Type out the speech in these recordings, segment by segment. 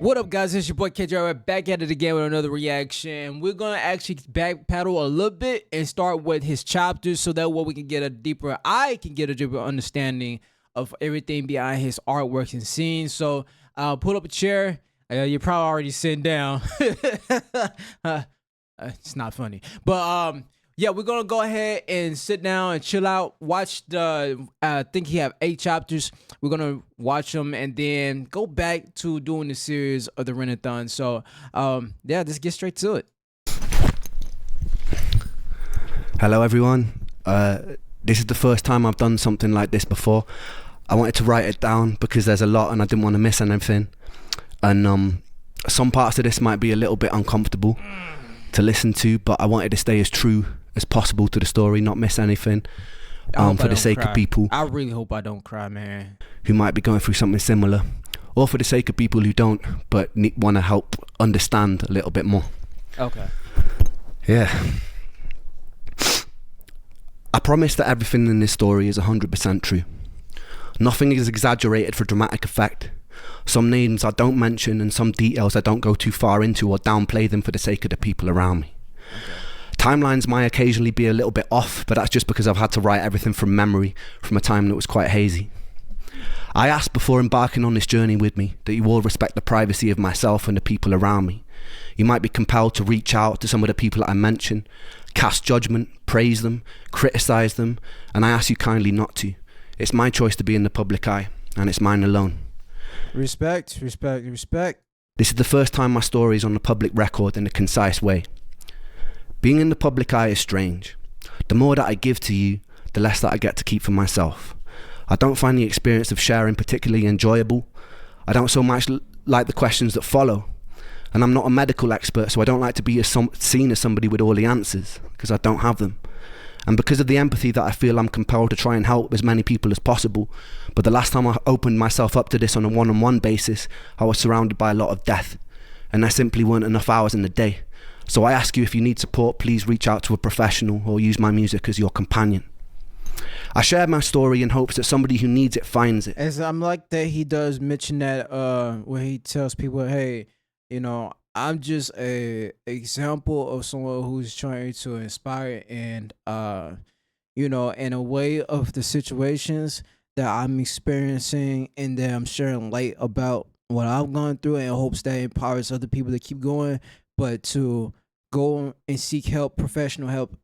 What up, guys? It's your boy KJ. We're back at it again with another reaction. We're gonna actually backpedal a little bit and start with his chapters, so that way we can get a deeper. I can get a deeper understanding of everything behind his artworks and scenes. So, pull up a chair. You're probably already sitting down. It's not funny, but yeah, we're gonna go ahead and sit down and chill out. Watch the. I think he have 8 chapters. We're gonna watch them and then go back to doing the series of the Renathon. So, yeah, let's get straight to it. Hello, everyone. This is the first time I've done something like this before. I wanted to write it down because there's a lot and I didn't want to miss anything. And some parts of this might be a little bit uncomfortable to listen to, but I wanted to stay as true as possible to the story, not miss anything, for the sake of people. I really hope I don't cry, man. Who might be going through something similar, or for the sake of people who don't, but want to help understand a little bit more. Okay. Yeah. I promise that everything in this story is 100% true. Nothing is exaggerated for dramatic effect. Some names I don't mention and some details I don't go too far into or downplay them for the sake of the people around me. Okay. Timelines might occasionally be a little bit off, but that's just because I've had to write everything from memory from a time that was quite hazy. I asked before embarking on this journey with me that you all respect the privacy of myself and the people around me. You might be compelled to reach out to some of the people that I mention, cast judgment, praise them, criticize them, and I ask you kindly not to. It's my choice to be in the public eye, and it's mine alone. Respect, respect, respect. This is the first time my story is on the public record in a concise way. Being in the public eye is strange. The more that I give to you, the less that I get to keep for myself. I don't find the experience of sharing particularly enjoyable. I don't so much like the questions that follow. And I'm not a medical expert, so I don't like to be seen as somebody with all the answers, because I don't have them. And because of the empathy that I feel, I'm compelled to try and help as many people as possible. But the last time I opened myself up to this on a one-on-one basis, I was surrounded by a lot of death. And there simply weren't enough hours in the day. So I ask you, if you need support, please reach out to a professional or use my music as your companion. I share my story in hopes that somebody who needs it finds it. As I'm like that, he does mention that where he tells people, hey, you know, I'm just a example of someone who's trying to inspire and you know, in a way of the situations that I'm experiencing, and that I'm sharing light about what I've gone through, in hopes that empowers other people to keep going, but to go and seek help, professional help,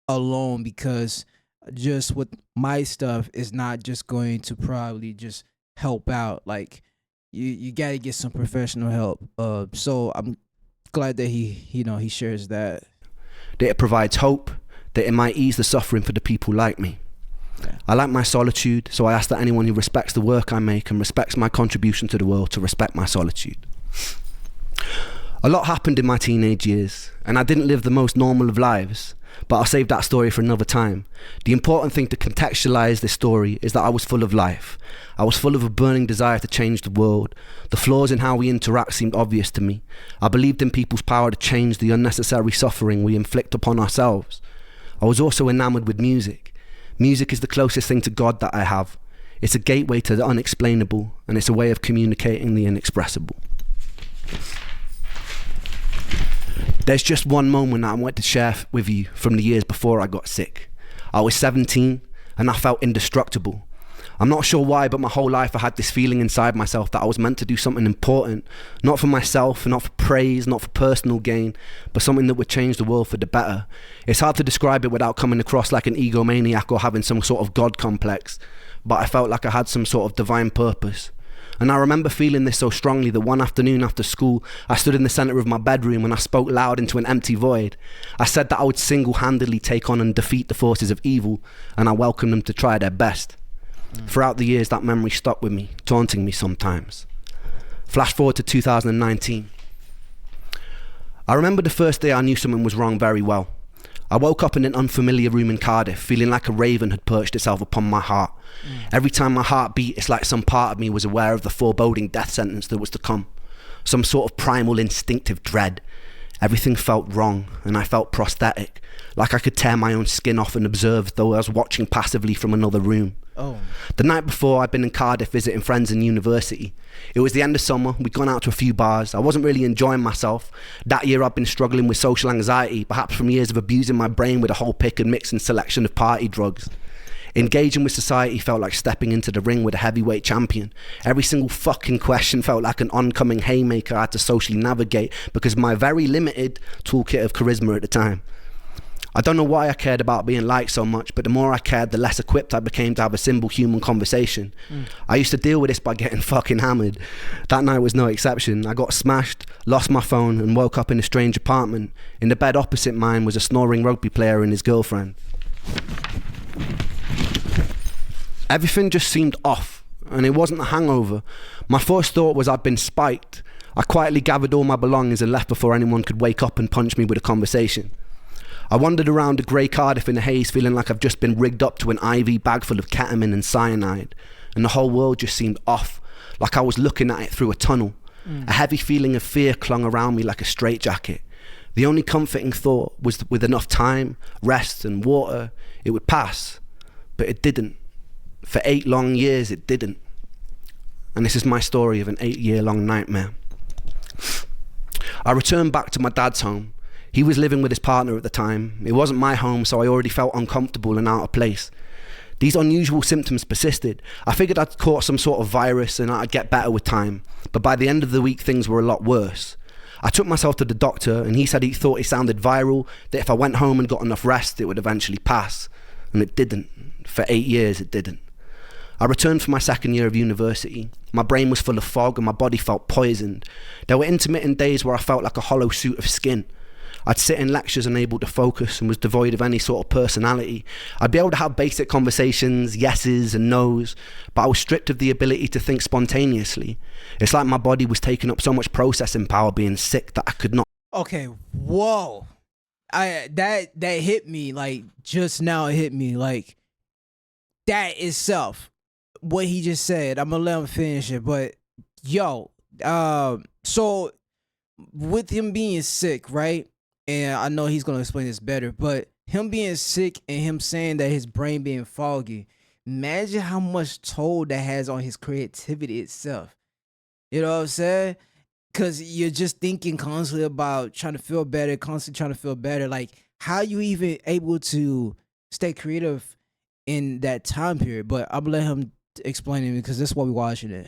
alone, because just with my stuff is not just going to probably just help out. Like, you gotta get some professional help. So I'm glad that he shares that. That it provides hope, that it might ease the suffering for the people like me. Yeah. I like my solitude, so I ask that anyone who respects the work I make and respects my contribution to the world to respect my solitude. A lot happened in my teenage years, and I didn't live the most normal of lives, but I'll save that story for another time. The important thing to contextualize this story is that I was full of life. I was full of a burning desire to change the world. The flaws in how we interact seemed obvious to me. I believed in people's power to change the unnecessary suffering we inflict upon ourselves. I was also enamored with music. Music is the closest thing to God that I have. It's a gateway to the unexplainable, and it's a way of communicating the inexpressible. There's just one moment that I want to share with you from the years before I got sick. I was 17 and I felt indestructible. I'm not sure why, but my whole life I had this feeling inside myself that I was meant to do something important, not for myself, not for praise, not for personal gain, but something that would change the world for the better. It's hard to describe it without coming across like an egomaniac or having some sort of God complex, but I felt like I had some sort of divine purpose. And I remember feeling this so strongly that one afternoon after school, I stood in the center of my bedroom and I spoke loud into an empty void. I said that I would single-handedly take on and defeat the forces of evil, and I welcomed them to try their best. Throughout the years, that memory stuck with me, taunting me sometimes. Flash forward to 2019. I remember the first day I knew something was wrong very well. I woke up in an unfamiliar room in Cardiff, feeling like a raven had perched itself upon my heart. Every time my heart beat, it's like some part of me was aware of the foreboding death sentence that was to come. Some sort of primal instinctive dread. Everything felt wrong, and I felt prosthetic, like I could tear my own skin off and observe though I was watching passively from another room. Oh. The night before, I'd been in Cardiff visiting friends in university. It was the end of summer, we'd gone out to a few bars. I wasn't really enjoying myself. That year I'd been struggling with social anxiety, perhaps from years of abusing my brain with a whole pick and mix and selection of party drugs. Engaging with society felt like stepping into the ring with a heavyweight champion. Every single fucking question felt like an oncoming haymaker I had to socially navigate because of my very limited toolkit of charisma at the time. I don't know why I cared about being liked so much, but the more I cared, the less equipped I became to have a simple human conversation. I used to deal with this by getting fucking hammered. That night was no exception. I got smashed, lost my phone, and woke up in a strange apartment. In the bed opposite mine was a snoring rugby player and his girlfriend. Everything just seemed off, and it wasn't a hangover. My first thought was I'd been spiked. I quietly gathered all my belongings and left before anyone could wake up and punch me with a conversation. I wandered around the grey Cardiff in the haze, feeling like I've just been rigged up to an IV bag full of ketamine and cyanide, and the whole world just seemed off, like I was looking at it through a tunnel. A heavy feeling of fear clung around me like a straitjacket. The only comforting thought was that with enough time, rest and water, it would pass. But it didn't. For 8 long years, it didn't. And this is my story of an 8-year-long nightmare. I returned back to my dad's home. He was living with his partner at the time. It wasn't my home, so I already felt uncomfortable and out of place. These unusual symptoms persisted. I figured I'd caught some sort of virus and I'd get better with time. But by the end of the week, things were a lot worse. I took myself to the doctor and he said he thought it sounded viral, that if I went home and got enough rest, it would eventually pass. And it didn't. For 8 years, it didn't. I returned for my second year of university. My brain was full of fog and my body felt poisoned. There were intermittent days where I felt like a hollow suit of skin. I'd sit in lectures unable to focus and was devoid of any sort of personality. I'd be able to have basic conversations, yeses and nos, but I was stripped of the ability to think spontaneously. It's like my body was taking up so much processing power being sick that I could not. Okay, whoa. That hit me, like, just now it hit me, like, that itself, what he just said. I'm gonna let him finish it, but yo, so with him being sick, right? And I know he's gonna explain this better, but him being sick and him saying that his brain being foggy, imagine how much toll that has on his creativity itself. You know what I'm saying? Because you're just thinking constantly about trying to feel better, constantly trying to feel better. Like, how you even able to stay creative in that time period? But I'm gonna let him explain it because this is what we're watching it.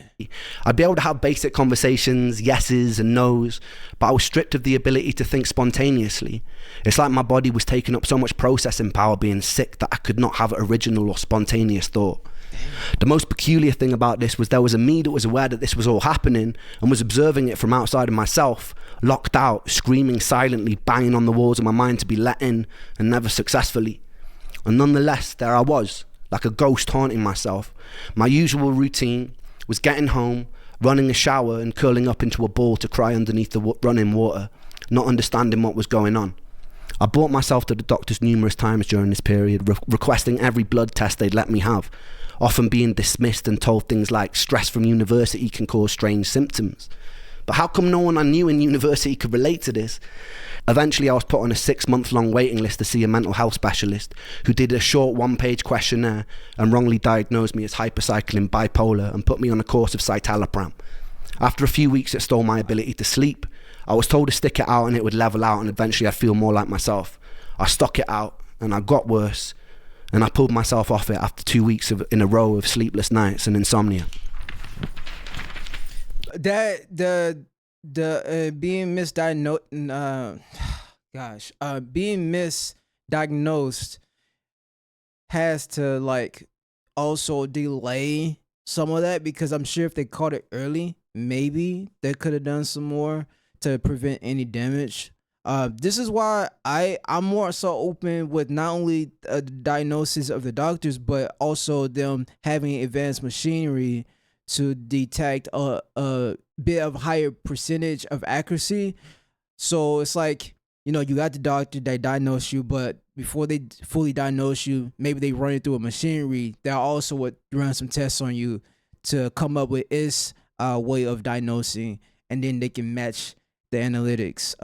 I'd be able to have basic conversations, yeses and nos, but I was stripped of the ability to think spontaneously. It's like my body was taking up so much processing power being sick that I could not have original or spontaneous thought. The most peculiar thing about this was there was a me that was aware that this was all happening and was observing it from outside of myself, locked out, screaming silently, banging on the walls of my mind to be let in, and never successfully. And nonetheless, there I was, like a ghost haunting myself. My usual routine was getting home, running a shower and curling up into a ball to cry underneath the running water, not understanding what was going on. I brought myself to the doctors numerous times during this period, requesting every blood test they'd let me have, often being dismissed and told things like stress from university can cause strange symptoms. But how come no one I knew in university could relate to this? Eventually I was put on a 6-month-long waiting list to see a mental health specialist who did a short 1-page questionnaire and wrongly diagnosed me as hypercycling bipolar and put me on a course of citalopram. After a few weeks it stole my ability to sleep. I was told to stick it out and it would level out and eventually I'd feel more like myself. I stuck it out and I got worse, and I pulled myself off it after 2 weeks in a row of sleepless nights and insomnia. That being misdiagnosed, being misdiagnosed has to like also delay some of that, because I'm sure if they caught it early, maybe they could have done some more to prevent any damage. This is why I'm more so open with not only the diagnosis of the doctors, but also them having advanced machinery to detect a bit of higher percentage of accuracy. So it's like, you know, you got the doctor, they diagnose you, but before they fully diagnose you, maybe they run it through a machinery that also would run some tests on you to come up with its way of diagnosing, and then they can match the analytics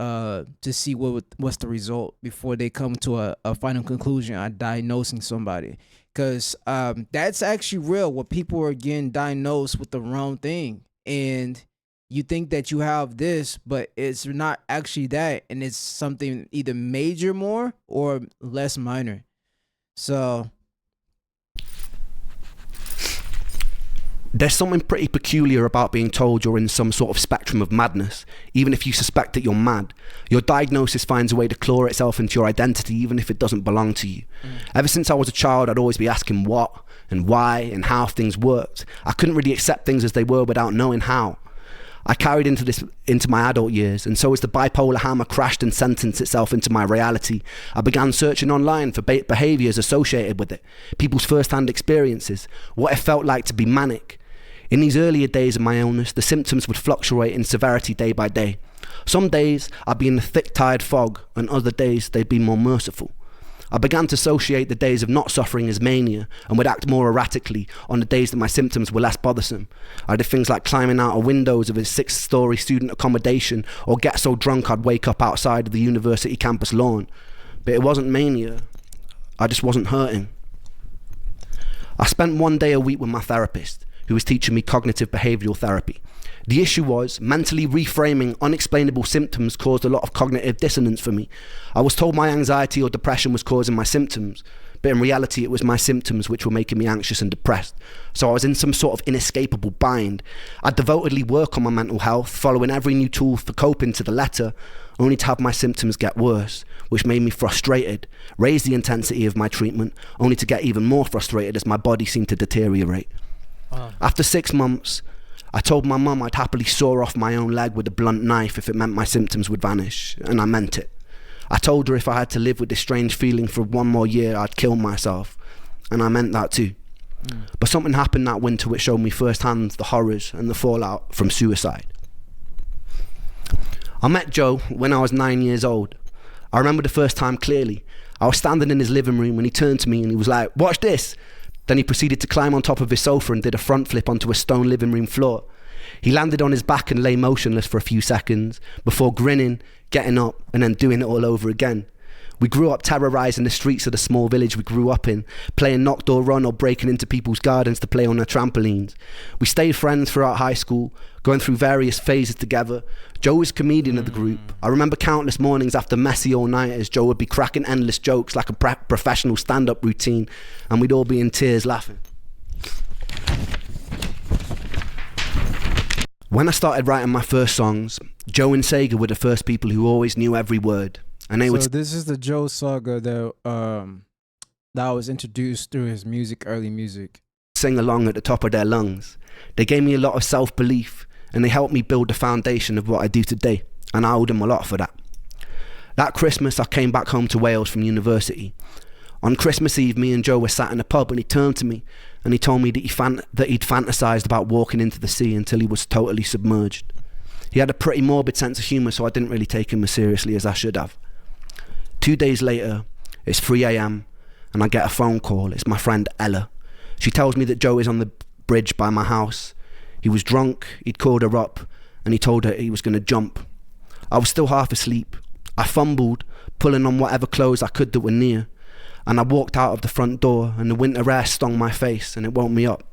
to see what's the result before they come to a final conclusion on diagnosing somebody. Because that's actually real, where people are getting diagnosed with the wrong thing. And you think that you have this, but it's not actually that. And it's something either major more or less minor. So there's something pretty peculiar about being told you're in some sort of spectrum of madness. Even if you suspect that you're mad, your diagnosis finds a way to claw itself into your identity, even if it doesn't belong to you. Ever since I was a child, I'd always be asking what and why and how things worked. I couldn't really accept things as they were without knowing how. I carried into my adult years, and so as the bipolar hammer crashed and sentenced itself into my reality, I began searching online for behaviours associated with it, people's first-hand experiences, what it felt like to be manic. In these earlier days of my illness, the symptoms would fluctuate in severity day by day. Some days I'd be in a thick, tired fog, and other days they'd be more merciful. I began to associate the days of not suffering as mania and would act more erratically on the days that my symptoms were less bothersome. I did things like climbing out of windows of a 6-story student accommodation or get so drunk I'd wake up outside of the university campus lawn. But it wasn't mania. I just wasn't hurting. I spent one day a week with my therapist, who was teaching me cognitive behavioural therapy. The issue was, mentally reframing unexplainable symptoms caused a lot of cognitive dissonance for me. I was told my anxiety or depression was causing my symptoms, but in reality it was my symptoms which were making me anxious and depressed. So I was in some sort of inescapable bind. I'd devotedly work on my mental health, following every new tool for coping to the letter, only to have my symptoms get worse, which made me frustrated, raise the intensity of my treatment, only to get even more frustrated as my body seemed to deteriorate. After 6 months, I told my mum I'd happily saw off my own leg with a blunt knife if it meant my symptoms would vanish, and I meant it. I told her if I had to live with this strange feeling for one more year, I'd kill myself, and I meant that too. But something happened that winter which showed me firsthand the horrors and the fallout from suicide. I met Joe when I was 9 years old. I remember the first time clearly. I was standing in his living room when he turned to me and he was like, "Watch this." Then he proceeded to climb on top of his sofa and did a front flip onto a stone living room floor. He landed on his back and lay motionless for a few seconds before grinning, getting up, and then doing it all over again. We grew up terrorising the streets of the small village we grew up in, playing knock door run or breaking into people's gardens to play on their trampolines. We stayed friends throughout high school, going through various phases together. Joe was comedian of the group. I remember countless mornings after messy all-nighters, Joe would be cracking endless jokes like a professional stand-up routine, and we'd all be in tears laughing. When I started writing my first songs, Joe and Sega were the first people who always knew every word. And they would this is the Joe saga that was introduced through his music, early music. Sing along at the top of their lungs. They gave me a lot of self-belief, and they helped me build the foundation of what I do today, and I owe them a lot for that. That Christmas, I came back home to Wales from university. On Christmas Eve, me and Joe were sat in a pub, and he turned to me and he told me that he'd fantasized about walking into the sea until he was totally submerged. He had a pretty morbid sense of humour, so I didn't really take him as seriously as I should have. 2 days later, it's 3 a.m. and I get a phone call. It's my friend Ella. She tells me that Joe is on the bridge by my house. He was drunk, he'd called her up, and he told her he was going to jump. I was still half asleep. I fumbled, pulling on whatever clothes I could that were near, and I walked out of the front door, and the winter air stung my face and it woke me up.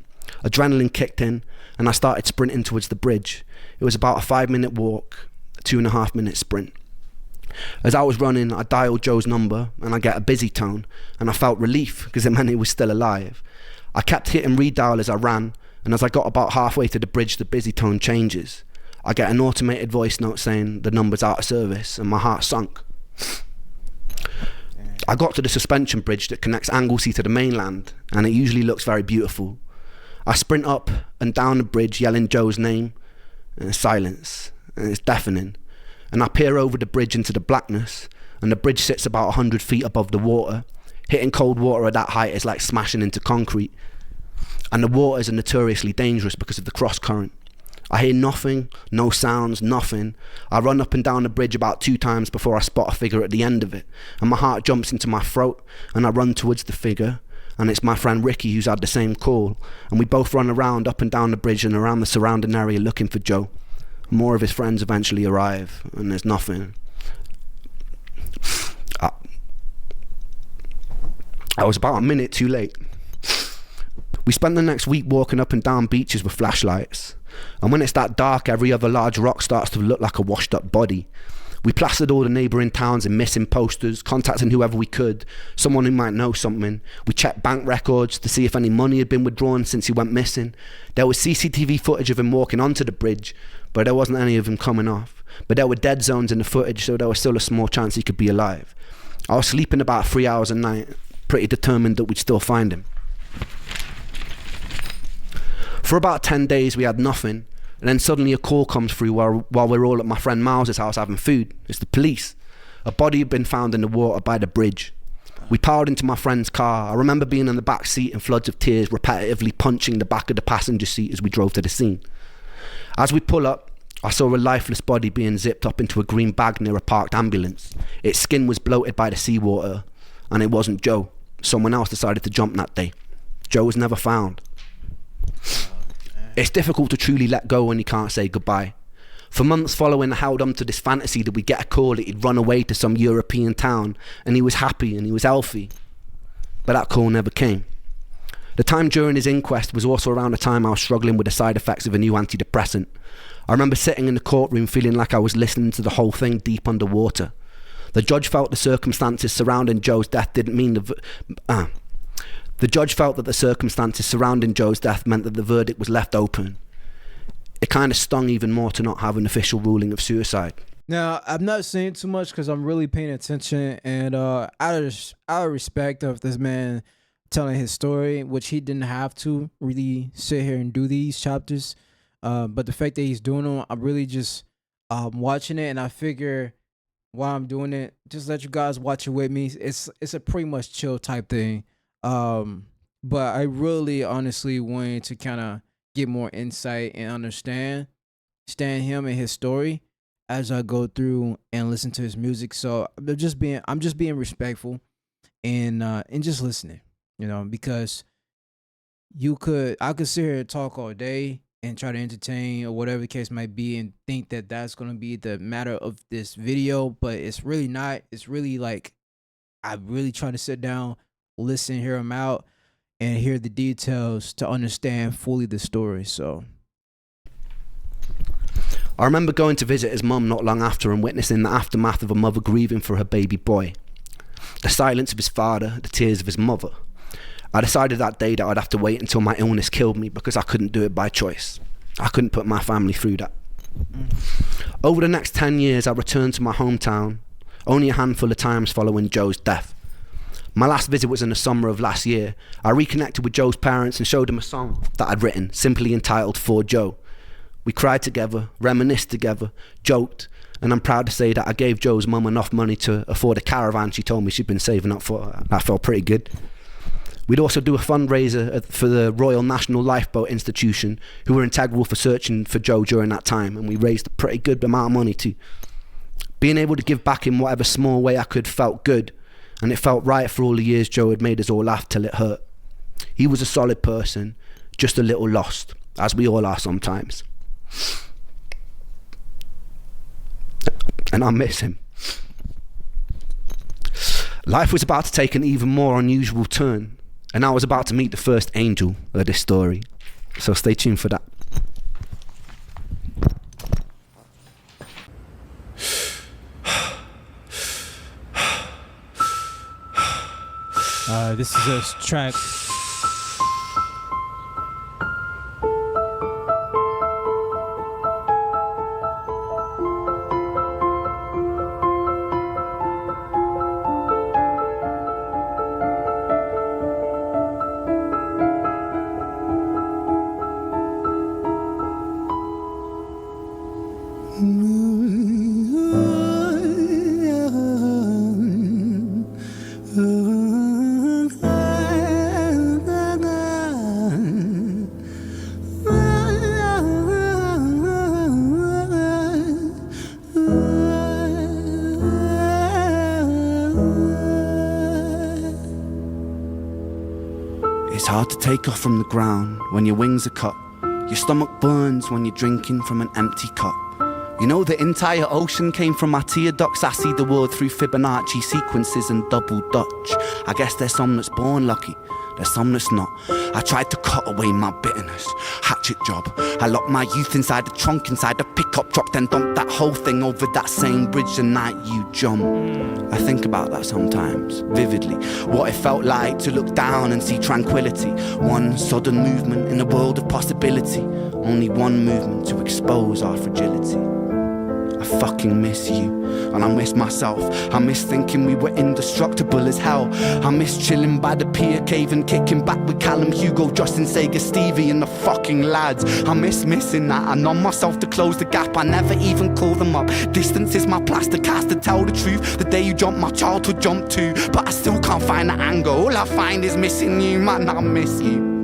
Adrenaline kicked in, and I started sprinting towards the bridge. It was about a 5-minute walk, a 2.5-minute sprint. As I was running, I dialed Joe's number and I get a busy tone, and I felt relief because it meant he was still alive. I kept hitting redial as I ran, and as I got about halfway to the bridge, the busy tone changes. I get an automated voice note saying the number's out of service, and my heart sunk. I got to the suspension bridge that connects Anglesey to the mainland, and it usually looks very beautiful. I sprint up and down the bridge yelling Joe's name, and silence, and it's deafening. And I peer over the bridge into the blackness, and the bridge sits about 100 feet above the water. Hitting cold water at that height is like smashing into concrete. And the waters are notoriously dangerous because of the cross current. I hear nothing, no sounds, nothing. I run up and down the bridge about 2 times before I spot a figure at the end of it, and my heart jumps into my throat, and I run towards the figure, and it's my friend Ricky who's had the same call, and we both run around up and down the bridge and around the surrounding area looking for Joe. More of his friends eventually arrive, and there's nothing. I was about a minute too late. We spent the next week walking up and down beaches with flashlights, and when it's that dark, every other large rock starts to look like a washed up body. We plastered all the neighbouring towns in missing posters, contacting whoever we could, someone who might know something. We checked bank records to see if any money had been withdrawn since he went missing. There was CCTV footage of him walking onto the bridge, but there wasn't any of him coming off. But there were dead zones in the footage, so there was still a small chance he could be alive. I was sleeping about 3 hours a night, pretty determined that we'd still find him. For about 10 days we had nothing, and then suddenly a call comes through while we're all at my friend Miles's house having food. It's the police. A body had been found in the water by the bridge. We piled into my friend's car. I remember being in the back seat in floods of tears, repetitively punching the back of the passenger seat as we drove to the scene. As we pull up, I saw a lifeless body being zipped up into a green bag near a parked ambulance. Its skin was bloated by the seawater, and it wasn't Joe. Someone else decided to jump that day. Joe was never found. It's difficult to truly let go when you can't say goodbye. For months following, I held on to this fantasy that we'd get a call that he'd run away to some European town and he was happy and he was healthy. But that call never came. The time during his inquest was also around the time I was struggling with the side effects of a new antidepressant. I remember sitting in the courtroom feeling like I was listening to the whole thing deep underwater. The judge felt the circumstances surrounding Joe's death didn't mean The judge felt that the circumstances surrounding Joe's death meant that the verdict was left open. It kind of stung even more to not have an official ruling of suicide. Now, I'm not saying too much because I'm really paying attention, and out of respect of this man telling his story, which he didn't have to really sit here and do these chapters, but the fact that he's doing them, I'm really just watching it, and I figure while I'm doing it, just let you guys watch it with me. It's a pretty much chill type thing. But I really honestly wanted to kind of get more insight and understand him and his story as I go through and listen to his music. So I'm just being respectful and just listening, because I could sit here and talk all day and try to entertain or whatever the case might be and think that that's going to be the matter of this video, but it's really not. It's really like, I'm really trying to sit down, listen, hear him out, and hear the details to understand fully the story. So I remember going to visit his mum not long after and witnessing the aftermath of a mother grieving for her baby boy. The silence of his father, the tears of his mother. I decided that day that I'd have to wait until my illness killed me because I couldn't do it by choice. I couldn't put my family through that. Over the next 10 years, I returned to my hometown, only a handful of times following Joe's death. My last visit was in the summer of last year. I reconnected with Joe's parents and showed them a song that I'd written, simply entitled For Joe. We cried together, reminisced together, joked, and I'm proud to say that I gave Joe's mum enough money to afford a caravan she told me she'd been saving up for. That felt pretty good. We'd also do a fundraiser for the Royal National Lifeboat Institution, who were integral for searching for Joe during that time, and we raised a pretty good amount of money too. Being able to give back in whatever small way I could felt good, and it felt right for all the years Joe had made us all laugh till it hurt. He was a solid person, just a little lost, as we all are sometimes. And I miss him. Life was about to take an even more unusual turn, and I was about to meet the first angel of this story. So stay tuned for that. This is a track. It's hard to take off from the ground when your wings are cut. Your stomach burns when you're drinking from an empty cup. You know, the entire ocean came from my tear ducts. I see the world through Fibonacci sequences and double Dutch. I guess there's some that's born lucky, there's some that's not. I tried to cut away my bitterness, hatchet job. I locked my youth inside the trunk, inside the pickup truck, then dumped that whole thing over that same bridge the night you jumped. I think about that sometimes, vividly. What it felt like to look down and see tranquility. One sudden movement in a world of possibility. Only one movement to expose our fragility. I fucking miss you, and I miss myself. I miss thinking we were indestructible as hell. I miss chilling by the pier cave and kicking back with Callum, Hugo, Justin, Sega, Stevie and the fucking lads. I miss missing that. I numb myself to close the gap. I never even call them up. Distance is my plaster cast to tell the truth. The day you jumped, my childhood jumped too. But I still can't find the anger. All I find is missing you, man, I miss you.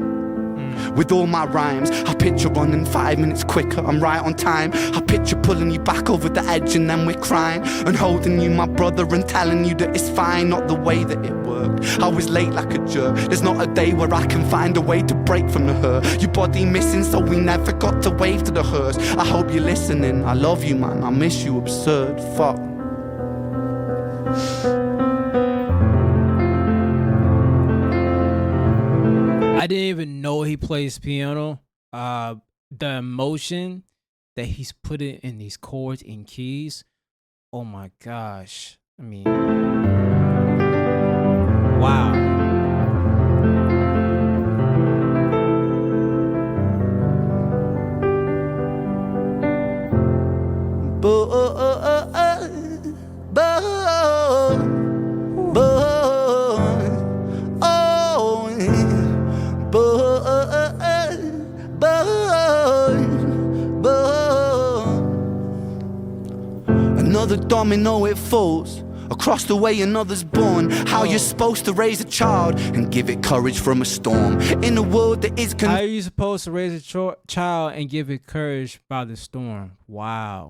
With all my rhymes, I picture running 5 minutes quicker, I'm right on time. I picture pulling you back over the edge and then we're crying, and holding you, my brother, and telling you that it's fine, not the way that it worked. I was late like a jerk, there's not a day where I can find a way to break from the hurt. Your body missing, so we never got to wave to the hearse. I hope you're listening, I love you, man, I miss you, absurd, fuck. I didn't even know he plays piano. The emotion that he's putting in these chords and keys. Oh my gosh. I mean, wow. Another domino, it falls. Across the way another's born. How you're supposed to raise a child and give it courage from a storm. In a world that is how are you supposed to raise a child and give it courage by the storm? Wow.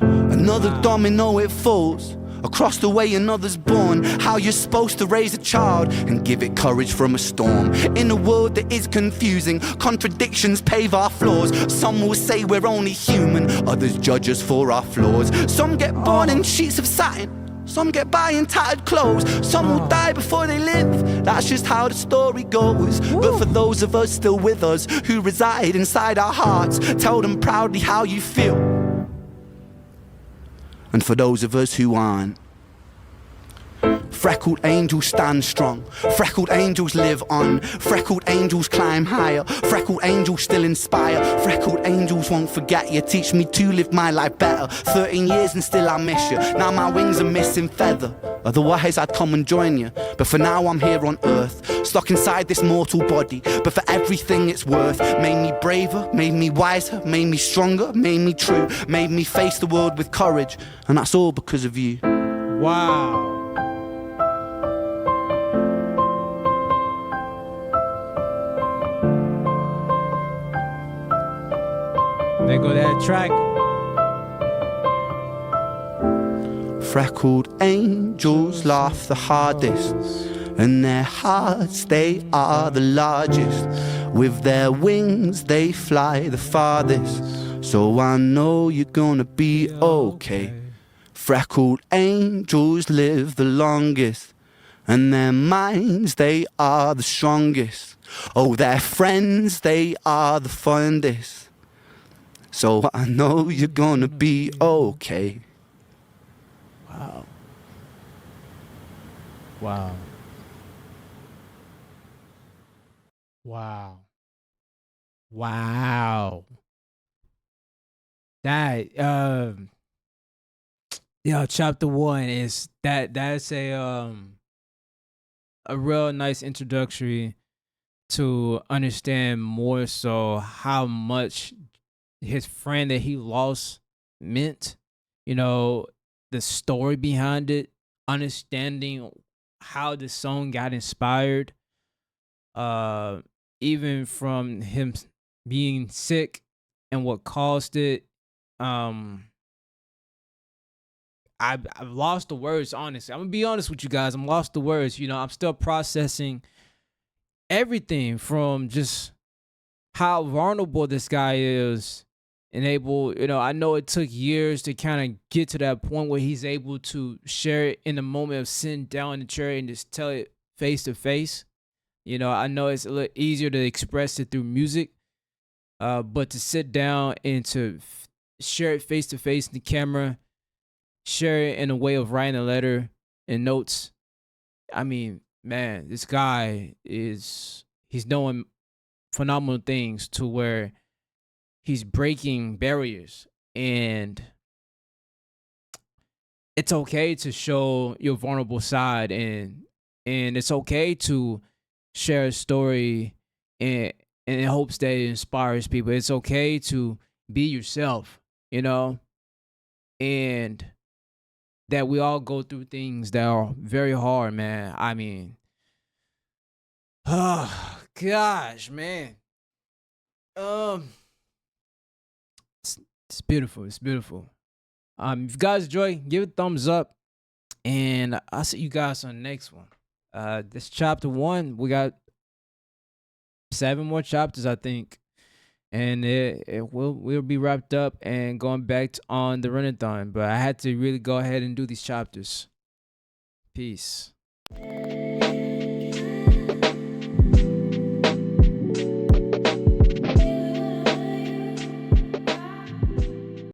Another domino, it falls. Across the way another's born. How you're supposed to raise a child and give it courage from a storm. In a world that is confusing, contradictions pave our flaws. Some will say we're only human, others judge us for our flaws. Some get born in sheets of satin, some get by in tattered clothes. Some will die before they live, that's just how the story goes. But for those of us still with us, who reside inside our hearts, tell them proudly how you feel. And for those of us who aren't, freckled angels stand strong, freckled angels live on, freckled angels climb higher, freckled angels still inspire, freckled angels won't forget you, teach me to live my life better. 13 years and still I miss you, now my wings are missing feather, otherwise I'd come and join you. But for now I'm here on earth, stuck inside this mortal body, but for everything it's worth. Made me braver, made me wiser, made me stronger, made me true, made me face the world with courage, and that's all because of you. Wow. There go that track. Freckled angels laugh the hardest, and their hearts, they are the largest. With their wings, they fly the farthest. So I know you're gonna be okay. Freckled angels live the longest, and their minds, they are the strongest. Oh, their friends, they are the fondest. So I know you're gonna be okay. Wow. Wow. Wow. Wow. That chapter 1 is that's a real nice introductory to understand more so how much his friend that he lost meant, the story behind it, understanding how the song got inspired, even from him being sick and what caused it. I've lost the words, honestly. I'm gonna be honest with you guys. I'm lost the words. I'm still processing everything from just how vulnerable this guy is and able, I know it took years to kind of get to that point where he's able to share it in the moment of sitting down in the chair and just tell it face to face. I know it's a little easier to express it through music, but to sit down and to share it face to face in the camera, share it in a way of writing a letter and notes. I mean, man, this guy he's doing phenomenal things to where he's breaking barriers, and it's okay to show your vulnerable side, and it's okay to share a story and in hopes that it inspires people. It's okay to be yourself, you know, and that we all go through things that are very hard, man. I mean, oh gosh, man. Um, it's, it's beautiful. It's beautiful. If you guys enjoy, give it a thumbs up, and I'll see you guys on the next one. This chapter one, we got 7 more chapters, I think, and we'll be wrapped up and going back on the Renathon. But I had to really go ahead and do these chapters. Peace.